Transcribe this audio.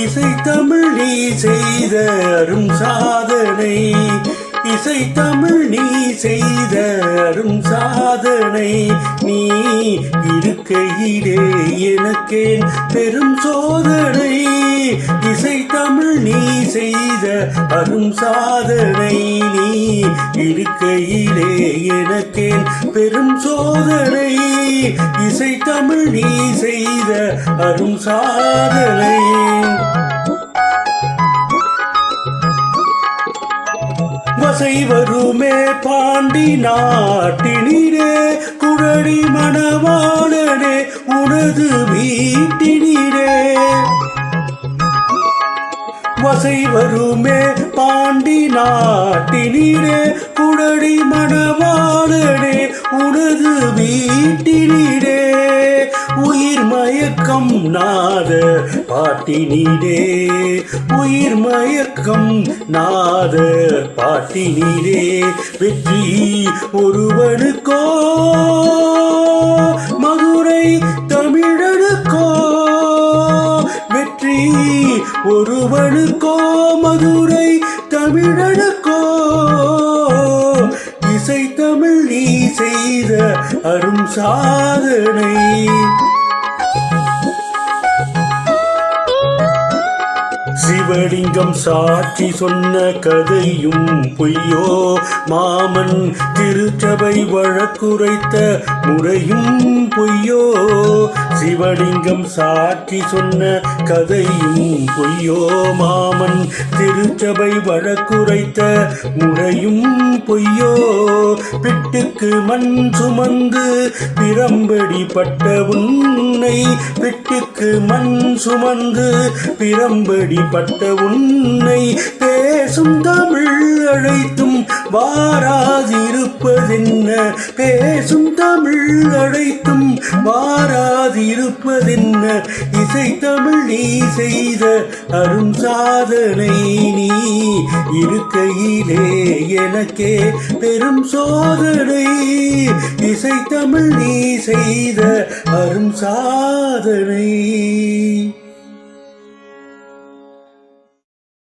இசைத்தமிழ் நீ செய்த அரும் சாதனை, இசைத்தமிழ் நீ செய்த அரும் சாதனை. நீ இருக்கையிலே எனக்கேன் பெரும் சோதனை, இசைத்தமிழ் நீ செய்த அரும் சாதனை. நீ இருக்கையிலே எனக்கேன் பெரும் சோதனை, இசைத்தமிழ் நீ செய்த அரும் சாதனை. வசை வருமே பாண்டி நாட்டினிலே, குழலி மணவாளனே உனது வீட்டினிலே. வசை வருமே பாண்டி நாட்டினிலே, குழலி மணவாளனே உனது வீட்டினிலே. உயிர் மயக்கம் நாத பாட்டினிலே, உயிர் மயக்கம் நாத பாட்டினிலே. வெற்றி ஒருவனுக்கோ மதுரை தமிழனுக்கோ, வெற்றி ஒருவனுக்கோ மதுரை தமிழனுக்கோ. இசைத்தமிழ் நீ செய்த அரும் சாதனை. சிவலிங்கம் சாட்சி சொன்ன கதையும் பொய்யோ, மாமன் திருச்சபை வழக்குரைத்த முறையும் பொய்யோ. சிவலிங்கம் சாட்சி சொன்ன கதையும் பொய்யோ, மாமன் திருச்சபை வழக்குரைத்த முறையும் பொய்யோ. பிட்டுக்கு மண் சுமந்து பிரம்படி பட்ட உன்னை, பிட்டுக்கு மண் சுமந்து பிரம்படி பட்ட உன்னை. பேசும் தமிழ் அழைத்தும் வாராதிருப்பதென்ன, பேசும் தமிழ் அழைத்தும் வாராதிருப்பதென்ன. இசைத்தமிழ் நீ செய்த அரும் சாதனை. நீ இருக்கையிலே எனக்கே பெரும் சோதனை, இசைத்தமிழ் நீ செய்த அரும் சாதனை.